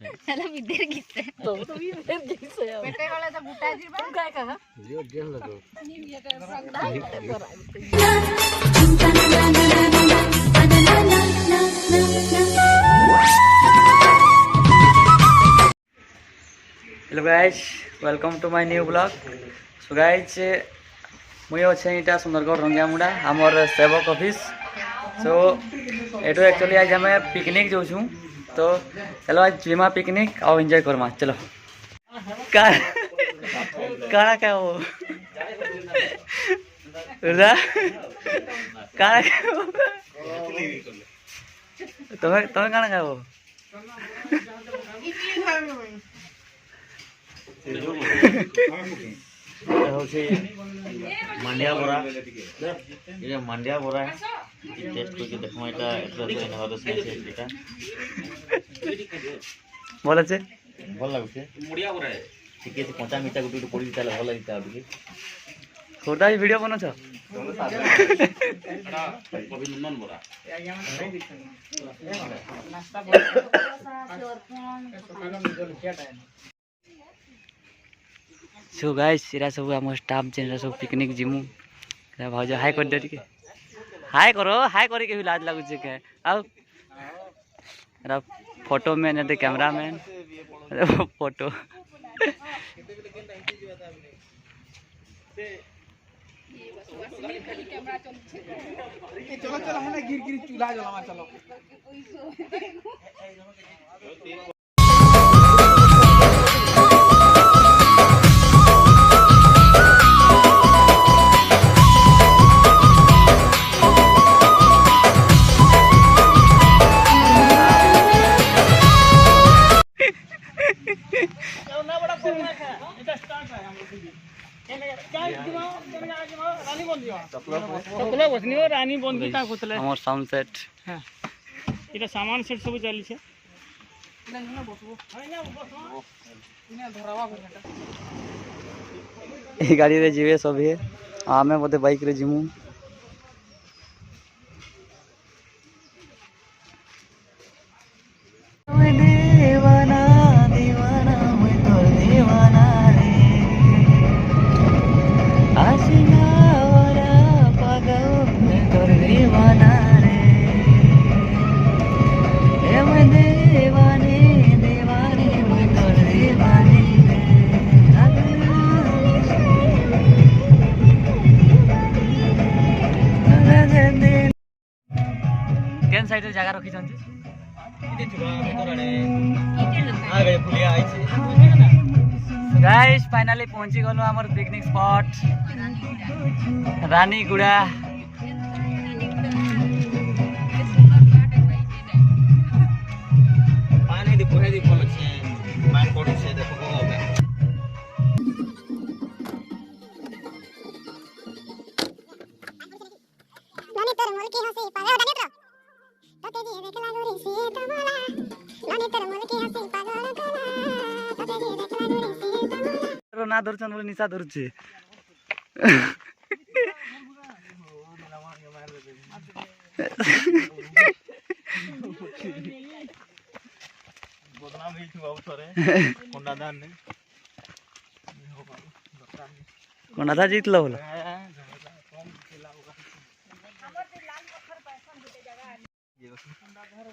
चला विदेर किसे तो विदेर किसे पेटे वाले तो गुटा जी बा काय का लियो जेल लगो ये तो संगदा hello guys welcome to my new blog. So guys मुझे अच्छे इटा सुंदरगढ़ रंगियामुड़ा आमर सेवक ऑफिस। सो एटू एक्चुअली आज आम पिकनिक जाऊँ तो चलो आज जीमा पिकनिक और एंजॉय करमा। चलो काड़ा क्या वो काड़ा क्या वो तुम्हें तुम्हें काड़ा क्या वो मांडिया बरा ये मांडिया बरा है टेस्ट करके देखो এটা এটা এনাবাদ স্পেশাল এটা बोल আছে ভাল লাগছে মুড়িয়া বরা ঠিক আছে কঁচা মিঠা গুটি গুটি পড়ি তাহলে ভালো লাগতে হবে খোদা ভিডিও বানাছ এটা অভিনন্দন বরা नाश्ता बोल सकाळ मिजल क्या टाइम। सो गाइस इरा सब आम स्टाफ जेन सब पिकनिक जिमु भाज हाय कर दे टिके हाय करो हाय करे के भी लाज लागु छै के आउ रा फोटो में ने कैमरा मैन फोटो चलो चलो है ना गिर गिर चूल्हा जलावा चलो। रानी बंदी का कुतले हमर साउंड सेट हां इटा सामान सेट सब चली छे ए गाड़ी रे जीवे सब है आमे बोते बाइक रे जिमु दीवाना दीवाना मैं तोर दीवाना रे आशिना वाला पागल मैं तोर दीवाना रे ए मैं दीवानी दीवानी मैं तोर दीवानी रे केन साइड रे जगह रखी छंती गाइस फाइनली पहुंची गलो हमर पिकनिक स्पॉट रानीगुड़ा। पानी दे कोहे दे कोल छे मान पड़ी छे देखो होगा नानी तर मोल की हंसी पागल डाले तो तेजी देखला गोरी से कमला नानी तर मोल की हंसी पागल कला तो तेजी देखला गोरी से कमला ना धरछन बोले निशा धरछे बदनाम ही थी बाबू थोरे कोंडादान ने कोणादा जीतलो बोला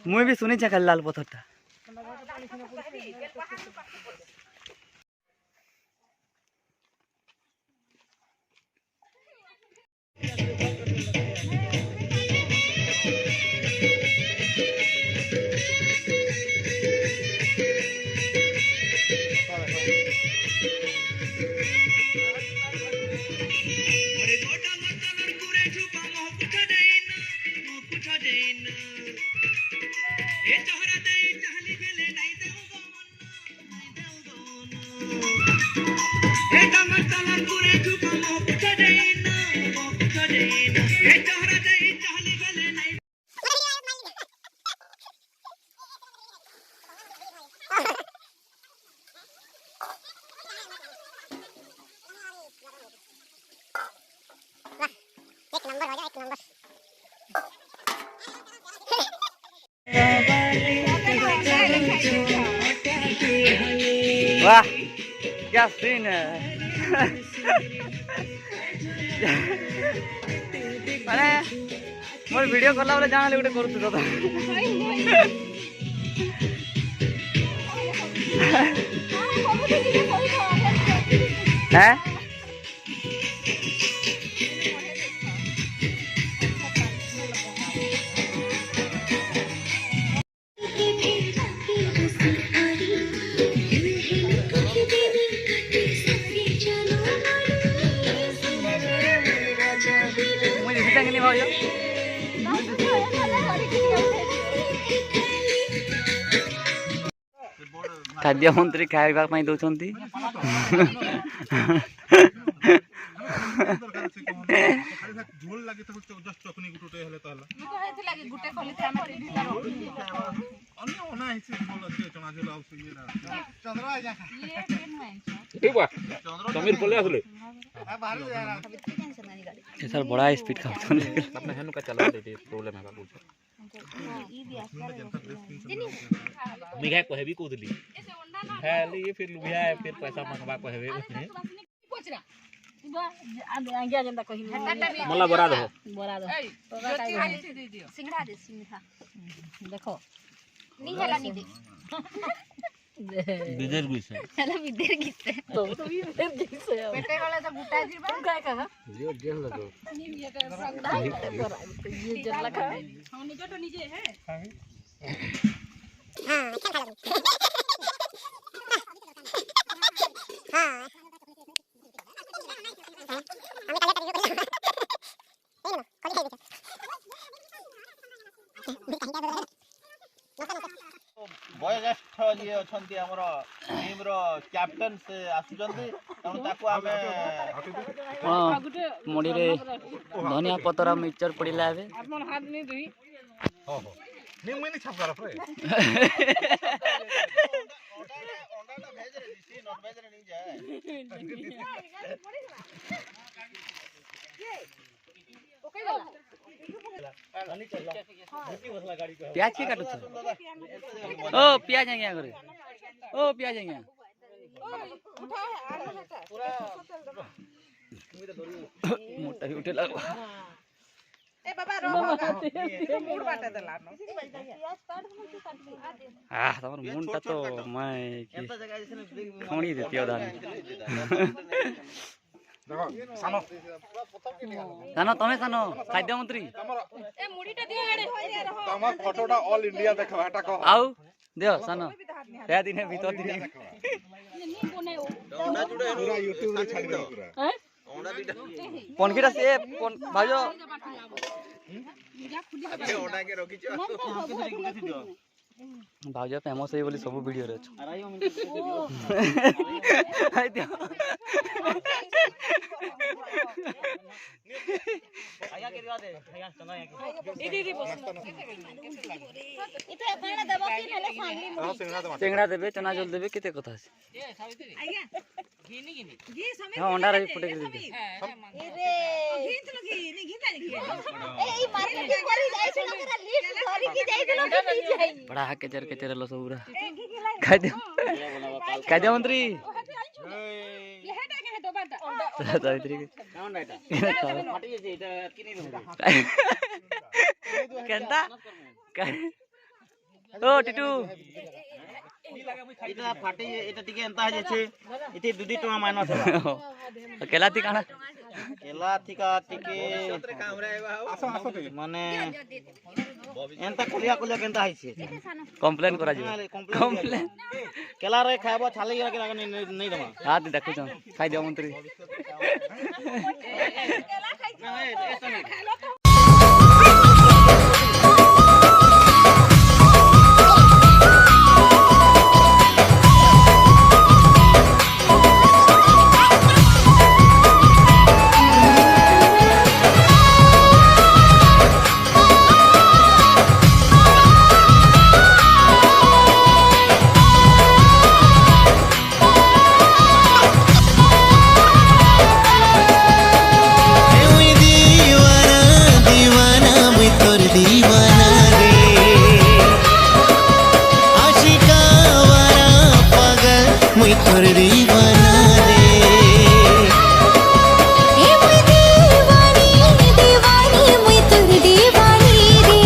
मुई भी सुनी छे खाली लाल पत्थरटा एक नंबर हो जा एक नंबर वाह क्या सीन है माने मोर वीडियो करला बेले जाना गोटे करू तो हैं मुझे भी तंग नहीं भाइयो खाद्य मंत्री खाइबा पई दउछंती झोल लागे तो जस्ट चकनी गुटुटे हेले तो हला को हेति लागे गुटे खोली थे हम टीवी ला अन्य ओना हिसे झोल अछि चना झोल आउ से ना चंद्रा जा ये ट्रेन में ठीक बा समीर बोले आसले बाहर जा रहा है टेंशन नहीं गाड़ी ये सर बड़ा स्पीड का अपने हेनु का चला दे प्रॉब्लम है बाबू ई भी आस्था मिघा को हेबी कोदली है ये फिर लुबिया है फिर पैसा मंगवा को हेबे पोचरा आगे जनता कहि मोला बरा दो बोरा दो ज्योति खाली से दे दियो सिंघड़ा दे सिंघड़ा देखो नी हला नी दे बिजर गुइस है हला बिदर किसे तो भी बिदर किसे पेटे वाला तो गुटा दिबा काय कहा ये जेल लगो ये जल लगा हम निजे तो निजे है हां खेल हां बयोज्येष्ठ जी अछंती हमर टीम रो कैप्टन से आसुचंती तनु ताको हमें मुड़ी रे धनिया पतरा मिक्सचर पड़िला है अपन हाथ नहीं धुई हो हो नी मनी छाप कर रे अंडा भेज रे दिसी नॉन भेज रे नहीं जाए ओके वाला प्याज की काटो ओ प्याज है क्या करे ओ प्याज है क्या मोटा ही उठे लगो ए बाबा रो मूड बाटे देला न तमर मुंडा तो मैं एंता जगह जैसे खणी देती दान देखो सानो सानो तमे सानो खाद्य मंत्री ए मुड़ीटा दियो आड़े तमर फोटोटा ऑल इंडिया देखो एटा को आउ दियो सानो या दिने भीतर दिने नी कोने अंडा जुड़े पूरा YouTube रे छाड़ी दे पूरा हैं अंडा दीटा पनखीरा से पन भाजो अंडा के रखी छ भाजो फेमस है बोली सब वीडियो रे अराइयो आई दियो आया के दिवा दे आया चना या के इदी बस इते पाना देबो कि नेले सांगली हां सिंगड़ा दे टेंगड़ा देबे चना जल देबे केते कथा है ए सावित्री आया घिनी घिनी घी समेत हां अंडा रे फुटे के देबे ए रे घी तो घी नी घी ताली घी ए ई मार्केट के करी जाई छ लोकरा लिस्ट धरी की जाई छ लोकरा पी जाई बड़ा के चर लो सबूरा खाद्य मंत्री लेहेटा के हेतो बाटा सावित्री के अंडा एटा फाटी जे एटा किनी दो केंता ओ टिटू एटा फाटी एटा टिके एंता जे छे इते 2 टका माइनस है केला ती काना केला थिका टिके माने एंता कुलिया कुलिया केंता हाइছে कंप्लेन करा जी कंप्लेन केला रे खाबो छाली के नहीं दमा हां देखु छ खाद्य मंत्री केला खाई मुई तोर दीवाना रे ए मुई दीवानी दीवानी मुई तोर दीवानी रे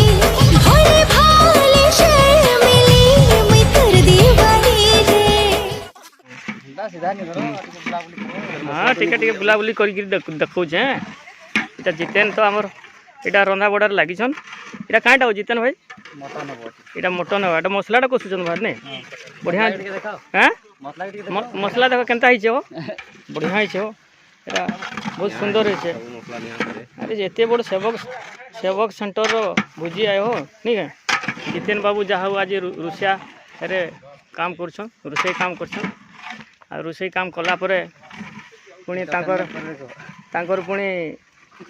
भोले भाले शर्मिली मुई तोर दीवानी रे सीधा नहीं करो बुलाबुली करो हाँ टिके बुलाबुली करिक देखौछे इटा जितेन तो आमर इटा रंधा बड़ार लागिछन इटा काटा हो जितेन भाई मटन बोट इटा मटन हो एटा मसलाटा कसुछन बाहर ने बढ़िया ଟିକେ ଦେଖାଅ हैं ମସଲା ଟିକେ ଦେଖାଅ मसला देखो केनता हिचे हो बढ़िया हिचे हो एटा बहुत सुंदर हिचे अरे एते बड़ सेवक सेंटर रो भुजी आयो हो नहीं है जितेन बाबू जहाँ आज रुषिया अरे काम करछन रुषे काम करछन आ रुषे काम कला परे पुणी तांकर पुणी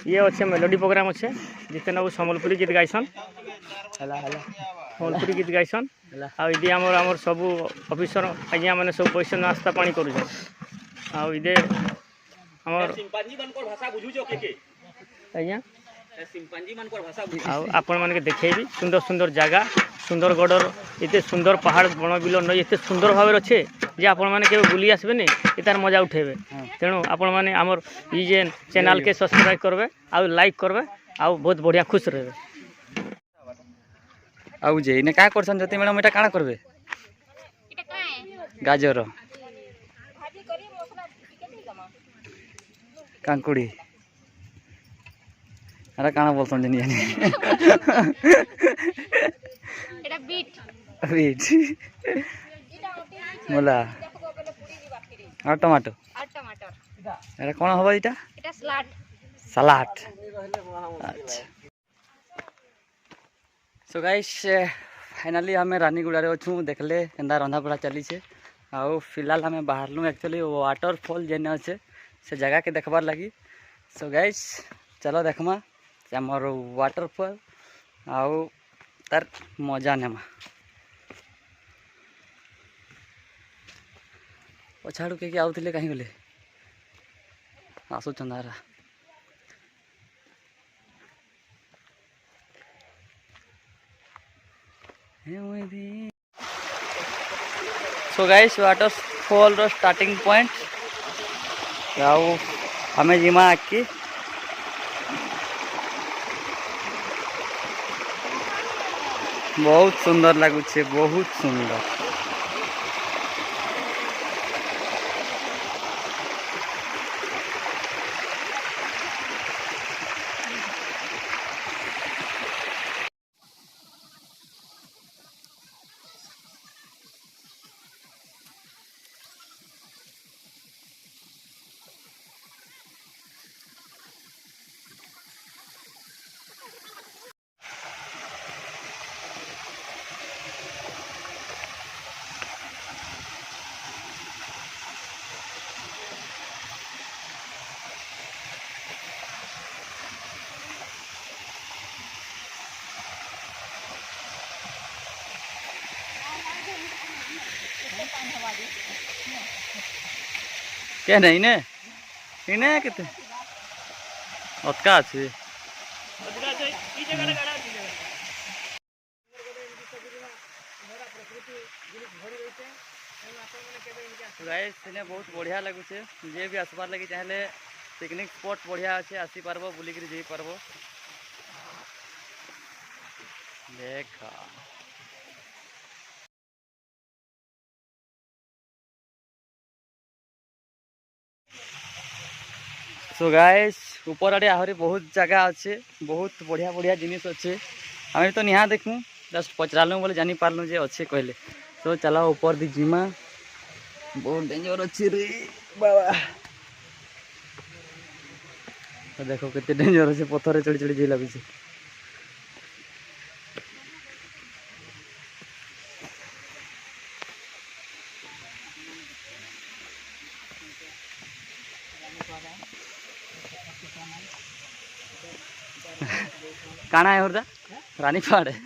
ये अच्छे मेलोडी प्रोग्राम अच्छे जितेन बाबू सम्बलपुरी गीत गाइसन ହେଲା ହେଲା सम्बलपुरी गीत गाइसन आदि आमर सब अफिसर आज्ञा मैंने सब पैसा नास्ता पानी करुछन आदे आमर आज्ञा आपण मानके देखेबी सुंदर सुंदर जगह सुंदरगढ़ एते सुंदर पहाड़ बण बिल नई एते सुंदर भाव अच्छे जे आपण माने केबे बुली आसबे नहीं तार मजा उठेबे तेणु आपण माने आमर ई जे चैनल के सब्सक्राइब करबे आ लाइक करबे आ बहुत बढ़िया खुश रहबे आउ जे इने का करछन जति मैडम एटा काना करबे এটা কায় गाजर ভাজি করি মশলা টিকে দেই দমা कांकुड़ी अरे काना बोलछन जनी जानी এটা বিট बीट এটা ওটি मोला দেখো বলে পুরি দি বাকিরে और टमाटो আর টমাटर अरे कौन हबो इटा এটা স্লাড सलाद अच्छा सो गाइस फाइनली हमें रानीगुड़ा रे अछू देखले केंदा रंधा पड़ा चली छे आउ फिलहाल हमें बाहरलू एक्चुअली वाटरफॉल जेने अच्छे से जगह के देखबार लगी सो गाइस चलो देखमा हमर वाटरफॉल आउ तार मजा नेमा पछाड़ू के आउथिले कहीं गले आसु चंदारा सो गाइस वाटरफॉल रो स्टार्टिंग पॉइंट आउ हमें जिमा आकी बहुत सुंदर लगुचे बहुत सुंदर क्या नहीं ने इने किते अतका अछि गाइस इने बहुत बढ़िया लगुचे जे भी आसबार लगी चाहे पिकनिक स्पॉट बढ़िया अच्छे आसी पारबो बुली कर जाई पारबो देखा सो गाइस ऊपर आड़े आहरी बहुत जगह अच्छे बहुत बढ़िया बढ़िया जिनिस अच्छे आम तो निहा देखूँ जस्ट पचरालू बोले जानी पार्लू जे अच्छे कहले तो चला ऊपर दी जिमा बहुत डेंजर अच्छे रे बाबा तो देखो कितने डेंजर अच्छे पत्थर चढ़ी चढ़ी जी लगी काना है होरदा रानी पहाड़ है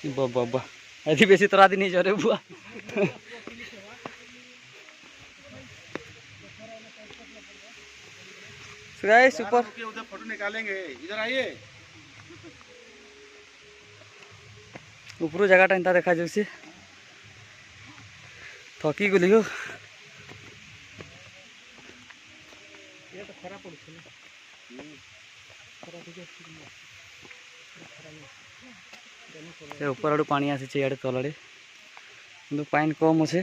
बाबा अभी बेसी तोरा दिन नहीं जरे बुआ गाइस ऊपर उधर फोटो निकालेंगे इधर आइए ऊपर जगह एंता देखा जाऊँ थकी गली हो से ऊपर आड़ू पानी आसी इे तल आड़े कि पानी कम अच्छे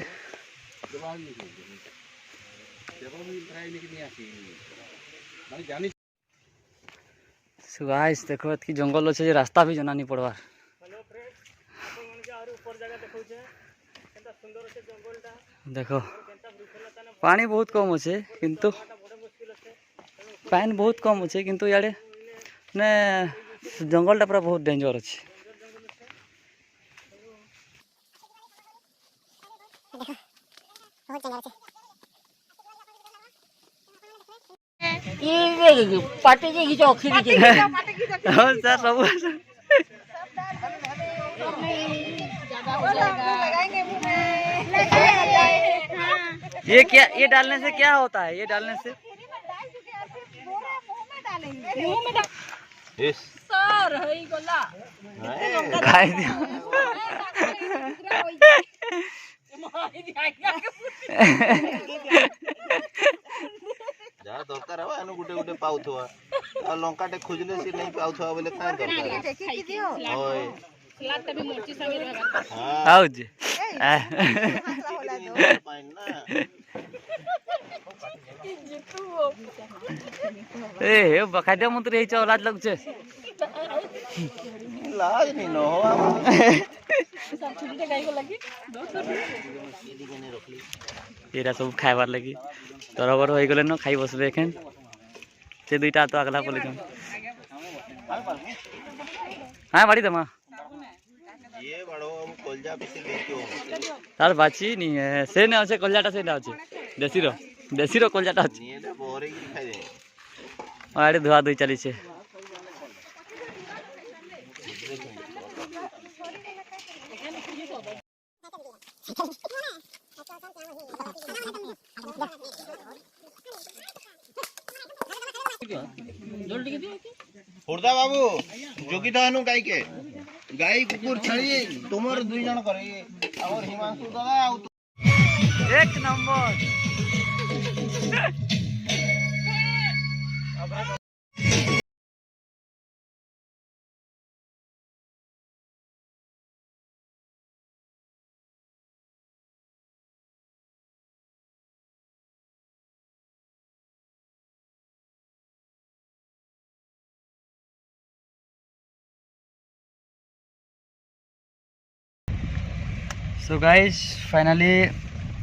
गाइस देखो कि जंगल अच्छे रास्ता भी जना नहीं पड़वार देखो पानी बहुत कम अच्छे किंतु पानी बहुत कम अच्छे किंतु यारे ने जंगलटा पूरा बहुत डेंजर अच्छे पाटे के घिचो खींच हाँ सर सब ये क्या ये डालने से क्या होता है ये डालने से सर हई गोला खाई दिया जहाँ दरकार हवा एनु गुटे गुटे पाउथवा आ लंकाटे खोजले से नहीं पाउथवा बोले काहे दरकार ओए लात भी मोची संगे रहबा हां आओ जी पाइन ना ए बखाद्या मंत्री हे चौलाद लग छे लाज नहीं न हो सब छुट्टी गाय को लगी एरा सब खाइबार लगी तरबर हो गले न खाई बसबे एखन से दुईटा तो अगला पले हाँ बाड़ी दमा ये बड़ो कोलजा पीसे देखियो तार बाची नहीं है से ने আছে কলজাটা সেটা আছে দেশির কলজাটা আছে নিয়ে দে বরে কি খাই দে আরে ধোয়া দুই চালিছে हुर्दा बाबू जोगी दानु गाय के गाय कुकुर छड़ी तुमर दुई जन करे और हिमांशु दादा आउ एक नंबर सो गाइस फाइनली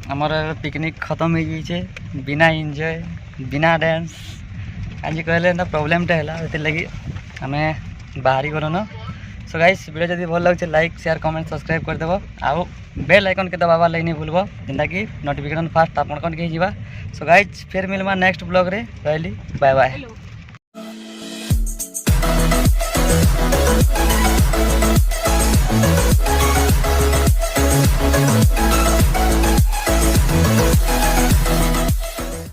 हमार पिकनिक खत्म हो गई बिना एंजॉय बिना डांस आज कहले ना प्रॉब्लमटा है लगी आम बाहरी गल न सो गाइस वीडियो जब भल लगे लाइक शेयर कमेंट सब्सक्राइब करदेव आउ बेल आइकन के दबाबार लगे नहीं भूलब जेनता कि नोटिफिकेशन फास्ट आपन के सो गाइस फिर मिलवा नेक्स्ट ब्लॉग रे रहली बाय बाय।